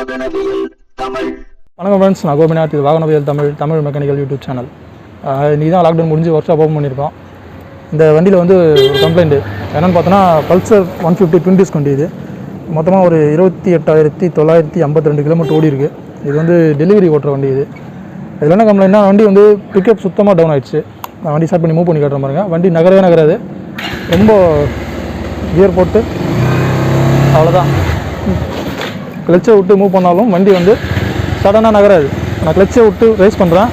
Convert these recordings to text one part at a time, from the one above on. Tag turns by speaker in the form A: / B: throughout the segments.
A: வணக்கம் ஃப்ரெண்ட்ஸ், நான் கோபிநாத். இது வாகனவியல் தமிழ் மெக்கானிக்கல் யூடியூப் சேனல். இன்றைக்கி தான் லாக்டவுன் முடிஞ்சு ஒர்க் ஷாப் ஓப்பன் பண்ணியிருக்கோம். இந்த வண்டியில் வந்து ஒரு கம்ப்ளைண்ட்டு என்னென்னு பார்த்தோன்னா, பல்சர் 150 ட்வின் டிஸ்க் வண்டி. இது மொத்தமாக ஒரு 28,952 கிலோமீட்டர் ஓடி இருக்குது. இது வந்து டெலிவரி ஓட்டுற வண்டி. இதில் என்ன கம்ப்ளைண்ட்னா, வண்டி வந்து பிக்கப் சுத்தமாக டவுன் ஆகிடுச்சு. நான் வண்டி ஸ்டார்ட் பண்ணி மூவ் பண்ணி காட்டுற பாருங்க. வண்டி நகராது, ரொம்ப கியர் போட்டு அவ்வளோதான். கிளச்சை விட்டு மூவ் பண்ணாலும் வண்டி வந்து சடனாக நகராது. நான் கிளச்சை விட்டு ரேஸ் பண்ணுறேன்,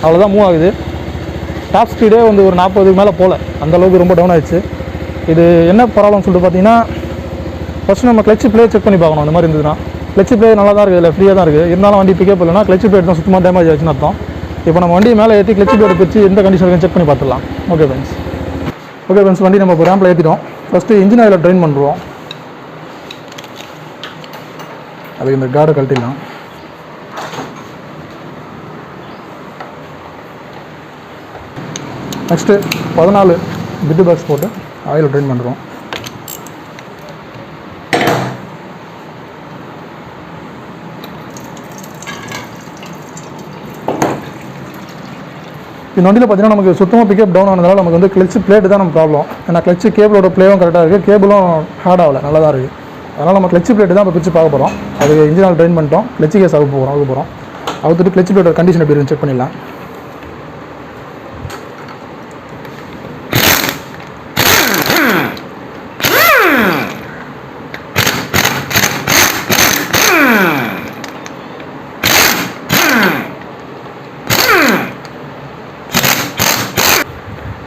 A: அவ்வளோதான் மூவ் ஆகுது. டாப் ஸ்பீடே வந்து ஒரு 40க்கு மேலே போகல, அந்தளவுக்கு ரொம்ப டவுன் ஆகிடுச்சு. இது என்ன ப்ராப்ளம் சொல்லிட்டு பார்த்தீங்கன்னா, ஃபஸ்ட்டு நம்ம கிளச்சு பிளே செக் பண்ணி பார்க்கணும். அந்த மாதிரி இருந்ததுன்னா கிளச்சு பிளே நல்லா தான் இருக்குது, இல்லை ஃப்ரீயாக தான் இருக்குது. இருந்தாலும் வண்டி பிக்கப் இல்லைனா கிளச்சு பிளேட் தான் சுத்தமாக டேமேஜ் ஆச்சுன்னு அர்த்தம். இப்போ நம்ம வண்டி மேலே ஏற்றி கிளச்சு பிளேட் பிடிச்சி எந்த கண்டிஷனுக்கு செக் பண்ணி பார்த்துடலாம். ஓகே ஃப்ரெண்ட்ஸ், வண்டி நம்ம இப்போ ரேம்பில் ஏற்றிட்டோம். ஃபஸ்ட்டு இன்ஜின் ஆயிலை ட்ரைன் பண்ணுறோம். அதுக்கு இந்த கார்டை கழட்டிடலாம். நெக்ஸ்ட்டு 14 பிட்டு பாக்ஸ் போட்டு ஆயில் ட்ரைன் பண்ணுறோம். இந்த வண்டியில் பார்த்தீங்கன்னா நமக்கு சுத்தமாக பிக்கப் டவுன் ஆனதால் நமக்கு வந்து கிளச்சு பிளேட்டு தான் நம்ம ப்ராப்ளம். ஏன்னா கிளச்சு கேபிளோட பிளேவும் கரெக்டாக இருக்குது, கேபிளும் ஹார்ட் ஆகலை, நல்லா தான் இருக்குது. அதனால் நம்ம கிளச்சு பிளேட்டு தான் இப்போ பிரித்து பார்க்க போகிறோம். அது இன்ஜின் ஆயில் ட்ரைன் பண்ணிட்டோம். கிளச்சு கேஸ் ஆக போகிறோம். அவுத்துட்டு கிளச்சு பிளேட்டோட கண்டிஷன் எப்படி இருக்குன்னு செக் பண்ணிடலாம்.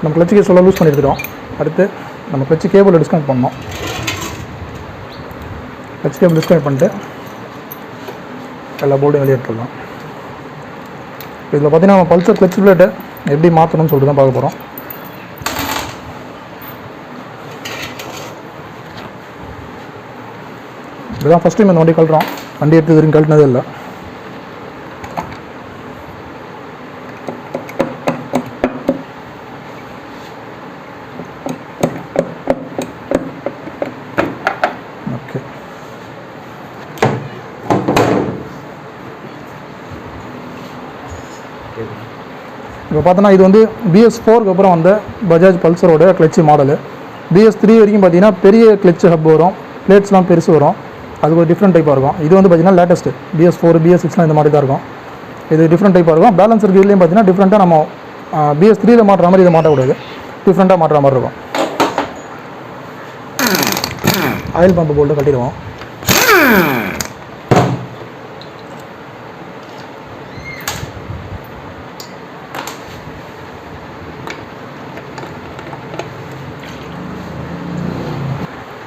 A: நம்ம கிளச்சு கேஸ் எல்லாம் லூஸ் பண்ணி எடுத்துட்டோம். அடுத்து நம்ம கிளச்சு கேபிளை டிஸ்கனெக்ட் பண்ணோம். கிளச் கேபிள் டிஸ்கனெக்ட் பண்ணிட்டு எல்லா போல்ட்டையும் வெளியே எடுத்துடலாம். இதில் பார்த்தீங்கன்னா நம்ம பல்சர் கிளச் பிளேட்டை எப்படி மாற்றணும்னு சொல்லிட்டு தான் பார்க்க போகிறோம். இதுதான் ஃபஸ்ட் டைம் இந்த வண்டி கழட்டுறோம். வண்டி எடுத்து வரைக்கும் கழட்டினதே இல்லை. இப்போ பார்த்தோன்னா இது வந்து BS4க்கு அப்புறம் வந்த பஜாஜ் பல்சரோட கிளச்சு மாடலு. BS3 வரைக்கும் பார்த்தீங்கன்னா பெரிய கிளச்சு ஹப் வரும், பிளேட்ஸ்லாம் பெருசு வரும். அது ஒரு டிஃப்ரெண்ட் டைப்பாக இருக்கும். இது வந்து பார்த்தீங்கன்னா லேட்டஸ்ட்டு BS4 BS6 இந்த மாதிரி தான் இருக்கும். இது டிஃப்ரெண்ட் டைப்பாக இருக்கும். பேலன்ஸ் இருக்கிறதுலையும் பார்த்தீங்கன்னா டிஃப்ரெண்ட்டாக நம்ம BS3யில் மாட்டுற மாதிரி இதை மாட்டக்கூடாது, டிஃப்ரெண்ட்டாக மாட்டுற மாதிரி இருக்கும். ஆயில் பம்பு போல்ட்டு கட்டிடுவோம்.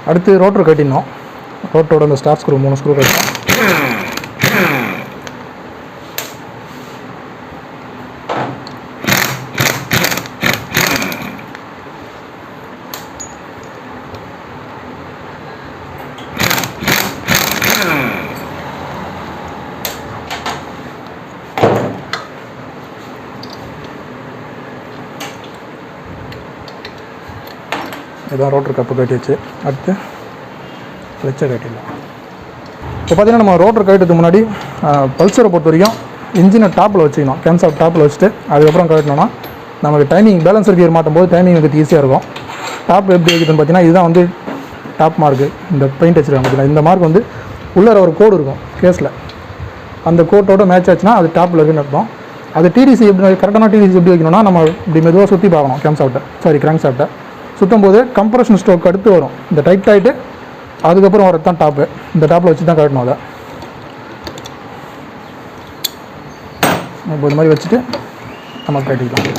A: அடுத்து ரோட்டர் கட்டிடணும். ரோட்டரோட அந்த ஸ்டார் ஸ்க்ரூ 3 ஸ்க்ரூ கட்டணும். இதான் ரோட்டர் கப்பு கட்டிடுச்சு. அடுத்து கிளச்சை கட்டிடலாம். இப்போ பார்த்தீங்கன்னா நம்ம ரோட்டர் கட்டுறதுக்கு முன்னாடி பல்சரை பொறுத்த வரைக்கும் இன்ஜினை டாப்பில் வச்சுக்கணும். கேம்சாப் டாப்பில் வச்சுட்டு அதுக்கப்புறம் கட்டணும்னா நமக்கு டைமிங் பேலன்சர் கியர் மாட்டும் போது டைமிங் வந்து ஈஸியாக இருக்கும். டாப் எப்படி வைக்கிறதுன்னு பார்த்தீங்கன்னா இதுதான் வந்து டாப் மார்க்கு. இந்த பெயிண்ட் வச்சுருக்காங்க பார்த்தீங்கன்னா, இந்த மார்க் வந்து உள்ளே ஒரு கோடு இருக்கும் கேஸில். அந்த கோட்டோட மேட்ச் ஆச்சுன்னா அது டாப்பில் இருக்குன்னு அர்த்தம். அது டிடிசி எப்படி கரெக்டான டிடிசி எப்படி வைக்கணும்னா, நம்ம இப்படி மெதுவாக சுற்றி பார்க்கணும். கிராங்க் சாப்ட்டை சுற்றும் போது கம்ப்ரஷன் ஸ்ட்ரோக் அடுத்து வரும். இந்த டைட் ஆகிட்டு அதுக்கப்புறம் வரது தான் டாப்பு. இந்த டாப்பில் வச்சு தான் கட்டணும். அதை இப்போ இது மாதிரி வச்சுட்டு நம்ம கட்டிக்கலாம்.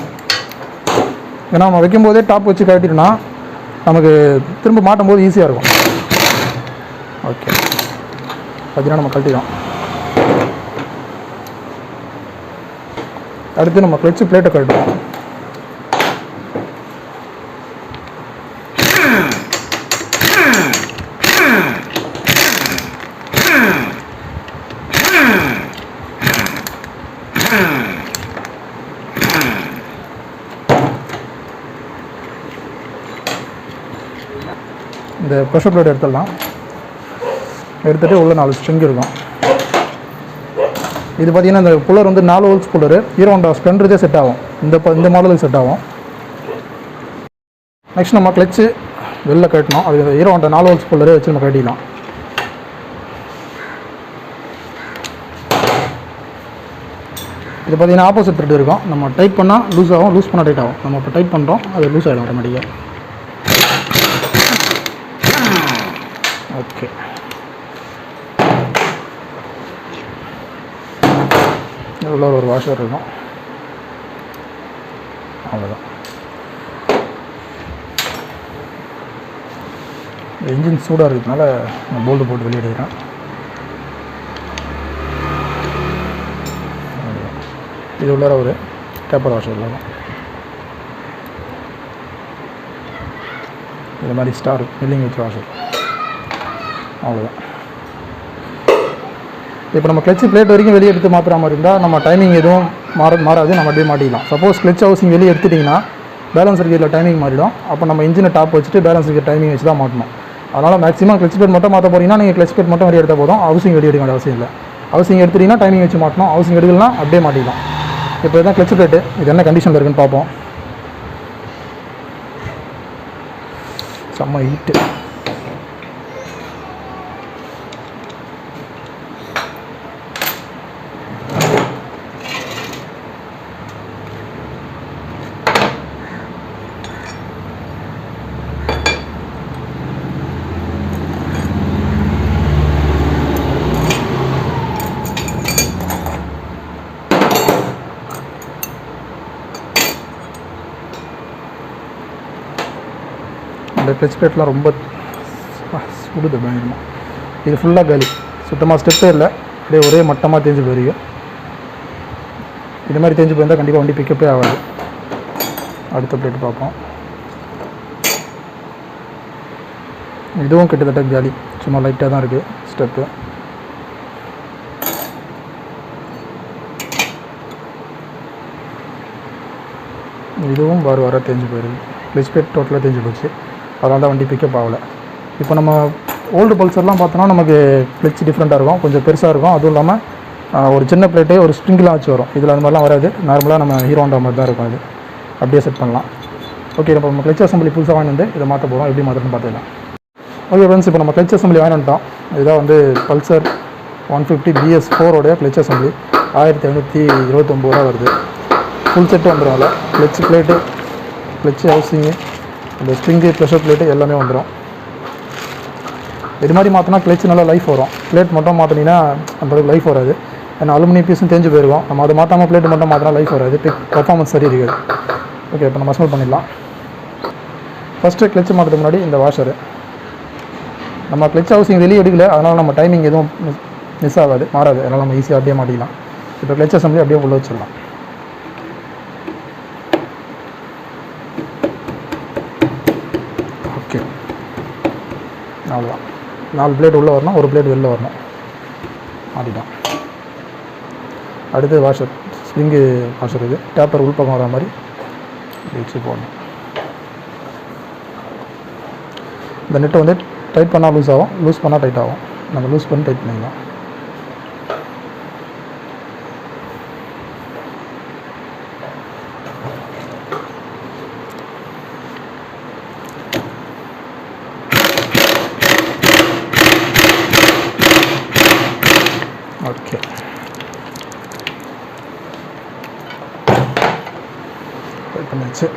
A: ஏன்னா நம்ம வைக்கும்போதே டாப் வச்சு கட்டிட்டோம்னா நமக்கு திரும்ப மாட்டும் போது ஈஸியாக இருக்கும். ஓகே, பார்த்தீங்கன்னா நம்ம கட்டிடும். அடுத்து நம்ம கிளச்சு பிளேட்டை கட்டுவோம். இந்த ப்ரெஷர் பிளேட் எடுத்துடலாம். எடுத்துகிட்டு உள்ள 4 ஸ்ட்ரிங் இருக்கும். இது பார்த்திங்கன்னா இந்த புல்லர் வந்து 4 வோல்ட்ஸ் புல்லரு. ஹீரோ ஹோண்டா ஸ்ப்ளெண்டருக்கே செட் ஆகும். இந்த மாடலுக்கு செட் ஆகும். நெக்ஸ்ட் நம்ம கிளச்சு வெளில கட்டணும். அது ஹீரோ ஹோண்டா 4 வோல்ட்ஸ் புல்லரே வச்சு நம்ம கட்டிக்கலாம். இது பார்த்திங்கன்னா ஆப்போசிட் த்ரெட் இருக்கும். நம்ம டைட் பண்ணால் லூஸ் ஆகும், லூஸ் பண்ணால் டைட் ஆகும். நம்ம இப்போ டைட் பண்ணுறோம், அது லூஸ் ஆகிடும் ஆட்டோமேட்டிக்காக. ஓகே, உள்ள ஒரு வாஷர் இருக்கும். அவ்வளோதான். இந்த இன்ஜின் சூடாக இருக்கிறதுனால நான் போல்டு போட்டு வெளியே எடுக்கிறேன். இது உள்ளார ஒரு டேப்பர் வாஷர் இருக்கும். இது மாதிரி ஸ்டார் மில்லிங் வித் வாஷர். அவ்வளோதான். இப்போ நம்ம கிளச்சு பிளேட் வரைக்கும் வெளியே எடுத்து மாற்றுற மாதிரி இருந்தால் நம்ம டைமிங் எதுவும் மாறாது. நம்ம அப்படியே மாட்டிக்கலாம். சப்போஸ் கிளச் ஹவுசிங் வெளியே எடுத்துட்டிங்கன்னா பேலன்ஸ் கீரில் டைமிங் மாறிடும். அப்போ நம்ம இன்ஜினை டாப் வச்சுட்டு பேலன்ஸ் கீர் டைமிங் வச்சு தான் மாட்டணும். அதனால் மேக்ஸிமம் கிளச் பிளேட் மட்டும் மாற்ற போகிறீங்கன்னா நீங்கள் கிளச் பிளேட் மட்டும் வெளியே எடுத்தால் போதும். ஹவுசிங் வெளியே எடுக்க வேண்டிய அவசியம் இல்லை. ஹவுசிங் எடுத்துட்டிங்கன்னா டைமிங் வச்சு மாட்டணும். ஹவுசிங் எடுக்கலாம் அப்படியே மாட்டிக்கலாம். இப்போ இதுதான் கிளச் பிளேட்டு. இது என்ன கண்டிஷனில் இருக்குன்னு பார்ப்போம். செம்ம ஹீட்டு. இந்த கிளச் பிளேட்லாம் ரொம்ப சுடுது பயங்கரமாக. இது ஃபுல்லாக காலி, சுத்தமாக ஸ்டெப்பே இல்லை. அப்படியே ஒரே மட்டமாக தேஞ்சு போயிருக்கும். இது மாதிரி தேஞ்சு போயிருந்தால் கண்டிப்பாக வண்டி பிக்கப்பே ஆகாது. அடுத்த பிளேட் பார்ப்போம். இதுவும் கிட்டத்தட்ட காலி, சும்மா லைட்டாக தான் இருக்குது ஸ்டெப்பு. இதுவும் வர தேஞ்சு போயிருக்கு. கிளச் பிளேட் டோட்டலாக தேஞ்சு போச்சு. அதனால தான் வண்டி பிக்கப் ஆகலை. இப்போ நம்ம ஓல்டு பல்சர்லாம் பார்த்தோன்னா நமக்கு கிளச் டிஃப்ரெண்ட்டாக இருக்கும், கொஞ்சம் பெருசாக இருக்கும். அதுவும் இல்லாமல் ஒரு சின்ன பிளேட்டே ஒரு ஸ்ப்ரிங்லாம் வச்சு வரும். இதில் அந்த மாதிரிலாம் வராது. நார்மலாக நம்ம ஹீரோ ஹோண்டா மாதிரி தான் இருக்கும். அது அப்படியே செட் பண்ணலாம். ஓகே, இப்போ நம்ம கிளச் அசம்பிளி புதுசாக வாங்கி வந்து இதை மாற்ற போகிறோம். எப்படி மாற்றணும்னு பார்த்துக்கலாம். ஓகே ஃப்ரெண்ட்ஸ், இப்போ நம்ம கிளச் அசம்பிளி வாங்கி வந்துட்டோம். இதுதான் வந்து பல்சர் 150 BS4 உடைய கிளச் அசம்பிளி. 1529 ரூபா வருது. ஃபுல் செட்டு வந்துடும். அதில் கிளச் பிளேட்டு, கிளச் ஹவுசிங்கு, அந்த ஸ்ப்ரிங்கு, ப்ரெஷர் பிளேட்டு எல்லாமே வந்துடும். இது மாதிரி மாற்றினா கிளச் நல்லா லைஃப் வரும். பிளேட் மட்டும் மாற்றினீங்கன்னா அந்தளவுக்கு லைஃப் வராது. ஏன்னா அலுமினியம் பீஸும் தேஞ்சு போயிருக்கும். நம்ம அதை மாற்றாமல் பிளேட்டு மட்டும் மாற்றினா லைஃப் வராது. பர்ஃபார்மன்ஸ் சரி இருக்காது. ஓகே, இப்போ நம்ம அசம்பிள் பண்ணிடலாம். ஃபஸ்ட்டு கிளச் மாற்றுறதுக்கு முன்னாடி இந்த வாஷரு. நம்ம கிளச் ஹவுசிங் வெளியே எடுக்கல, அதனால் நம்ம டைமிங் எதுவும் மிஸ் ஆகாது, மாறாது. அதனால் நம்ம ஈஸியாக அப்படியே மாட்டிக்கலாம். இப்போ கிளச் அசம்பிளி அப்படியே உள்ள வச்சிடலாம். ஓகே, அவ்வளோதான். 4 பிளேட் உள்ளே வரணும், ஒரு பிளேட் வெளில வரணும். மாட்டிட்டோம். அடுத்து வாஷர், ஸ்ப்ரிங்கு வாஷர். இது டேப்பர் உள்பக்கம் வர மாதிரி வச்சு போடணும். இந்த நெட்டை வந்து டைட் பண்ணால் லூஸ் ஆகும், லூஸ் பண்ணால் டைட் ஆகும். நம்ம லூஸ் பண்ணி டைட் பண்ணிக்கலாம். ஓகே, டைட் பண்ணியாச்சு.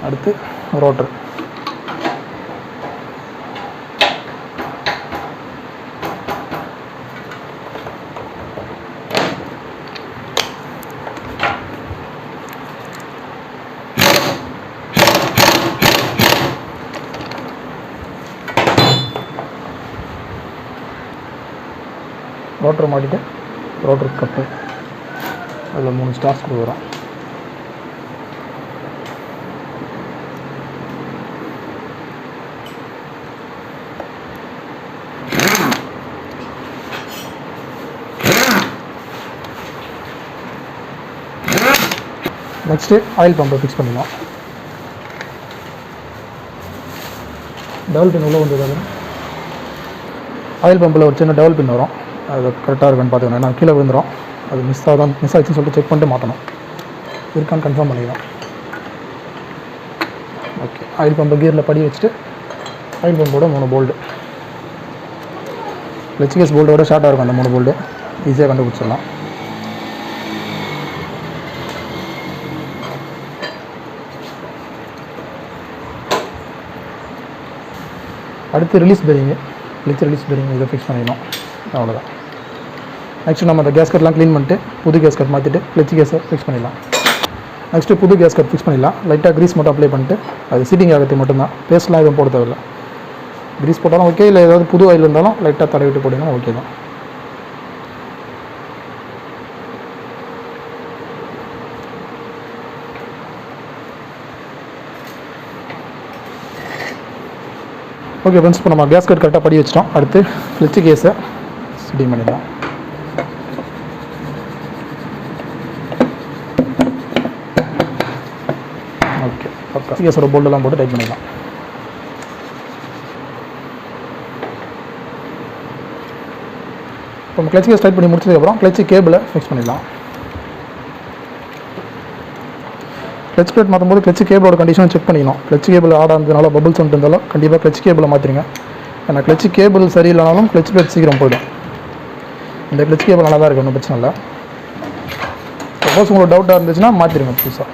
A: அடுத்து ரோட்டர். ரோட்டர் மாட்டிட்டு ரோட்டர் கப்பு, அதில் 3 ஸ்டார்ஸ் வரும். நெக்ஸ்ட்டு ஆயில் பம்பை ஃபிக்ஸ் பண்ணிடலாம். டபுள் பின் உள்ளே வந்தது. ஆயில் பம்பில் ஒரு சின்ன டபுள் பின் வரும், அது கரெக்டாக இருக்குன்னு பார்த்துக்கணும். ஏன்னா கீழே விழுந்துடும், அது மிஸ் ஆகிடுச்சுன்னு சொல்லிட்டு செக் பண்ணிட்டு மாற்றணும். இருக்கான்னு கன்ஃபார்ம் பண்ணிக்கலாம். ஓகே, ஆயில் பம்பை கியரில் படி வச்சுட்டு ஆயில் பம்போட 3 போல்டு. கிளட்ச் கேஸ் போல்டோட ஷார்ட்டாக இருக்கும் அந்த 3 போல்டு, ஈஸியாக கண்டுபிடிச்சிடலாம். அடுத்து release bearing, clutch release bearing இதை ஃபிக்ஸ் பண்ணிடணும். அவ்வளோதான். நெக்ஸ்ட்டு நம்ம அந்த கேஸ்கட்லாம் க்ளீன் பண்ணிட்டு புது கேஸ்கட் மாற்றிட்டு கிளட்ச் கேஸை ஃபிக்ஸ் பண்ணிடலாம். நெக்ஸ்ட்டு புது கேஸ்கட் ஃபிக்ஸ் பண்ணிடலாம். லைட்டாக க்ரீஸ் மட்டும் அப்ளை பண்ணிட்டு, அது சீட்டிங் ஆகிறதுக்கு மட்டும்தான், பேஸ்ட்லாம் எதுவும் போட தேவையில்லை. க்ரீஸ் போட்டாலும் ஓகே, இல்லை ஏதாவது புது ஆயில் இருந்தாலும் லைட்டாக தடவிட்டு போட்டிங்கன்னா ஓகே தான். ஓகே ஃப்ரெண்ட்ஸ், இப்போ நம்ம கேஸ்கட் கரெக்டாக படி வச்சிட்டோம். அடுத்து கிளட்ச் கேஸை ஃபிட்டிங் பண்ணிடலாம். ஓகே, கிளட்ச் கேஸோட போல்டெல்லாம் போட்டு டைட் பண்ணிடலாம். இப்போ நம்ம கிளட்ச் கேஸ் டைட் பண்ணி முடிச்சதுக்கப்புறம் கிளட்ச் கேபிளை ஃபிக்ஸ் பண்ணிடலாம். கிளட்ச் பிளேட் மாற்றும்போது கிளட்ச் கேபிளோட கண்டிஷனை செக் பண்ணிக்கணும். கிளட்ச் கேபிள் ஆட் ஆனதுனால பபுள்ஸ் வந்துட்டு இருந்தாலும் கண்டிப்பாக கிளட்ச் கேபிளை மாற்றிடுங்க. ஏன்னா கிளட்ச் கேபிள் சரியில்லைனாலும் கிளட்ச் பிளேட் சீக்கிரம் போயிடும். இந்த கிளட்ச் கேபிள் நல்லா தான் இருக்குது, ஒன்றும் பிரச்சனை இல்லை. சப்போஸ் உங்களுக்கு டவுட்டாக இருந்துச்சுன்னா மாற்றிடுங்க புதுசாக.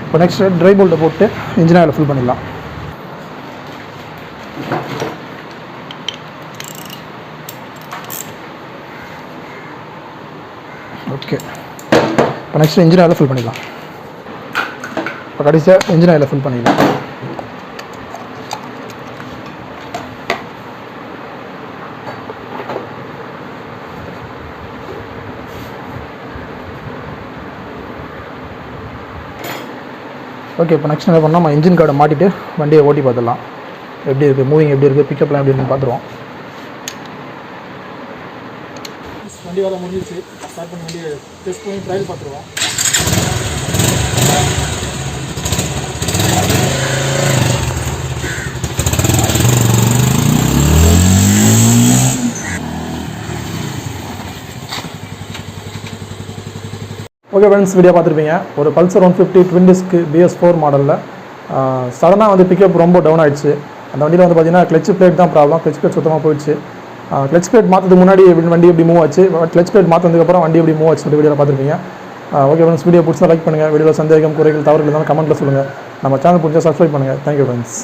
A: இப்போ நெக்ஸ்ட்டு ட்ரை போல்ட்டை போட்டு இன்ஜின் ஆயிலை ஃபில் பண்ணிடலாம். ஓகே, இப்போ நெக்ஸ்ட்டு இன்ஜின் ஆயிலை ஃபில் பண்ணிடலாம். இப்போ கடைசியாக இன்ஜின் ஆயிலை ஃபில் பண்ணிடலாம். ஓகே, இப்போ நெக்ஸ்ட் என்ன பண்ணால் நம்ம இன்ஜின் கார்டை மாட்டிட்டு வண்டியை ஓட்டி பார்த்துடலாம். எப்படி இருக்குது, மூவிங் எப்படி இருக்குது, பிக்கப்லாம் எப்படி இருக்குன்னு பார்த்துருவோம். வண்டி வேலை முடிஞ்சிச்சு. ஸ்டார்ட் பண்ணி வண்டியை டெஸ்ட் பண்ணி ட்ரையல் பார்த்துருவோம். ஓகே ஃப்ரெண்ட்ஸ், வீடியோ பார்த்துருப்பீங்க. ஒரு பல்சர் 150 ட்வின் டிஸ்க் BS4 மாடலில் சடனாக வந்து பிக்கப் ரொம்ப டவுன் ஆகிடுச்சு. அந்த வண்டியில் வந்து பார்த்தீங்கன்னா கிளட்ச் பிளேட் தான் ப்ராப்ளம். கிளட்ச் பிளேட் சுத்தமாக போயிடுச்சு. கிளட்ச் பிளேட் மாற்றதுக்கு முன்னாடி வண்டி எப்படி மூவ் ஆச்சு, கிளட்ச் பிளேட் மாற்றினதுக்கப்புறம் வண்டி எப்படி மூவ் ஆச்சு வீடியோவில் பார்த்துருப்பீங்க. ஓகே ஃப்ரெண்ட்ஸ், வீடியோ பிடிச்சா லைக் பண்ணுங்கள். வீடியோவில் சந்தேகம், குறைகள், தவறுகள் இருந்தாலும் கமெண்ட்டில் சொல்லுங்கள். நம்ம சேனல் பிடிச்சா சப்ஸ்கிரைப் பண்ணுங்கள். Thank you friends.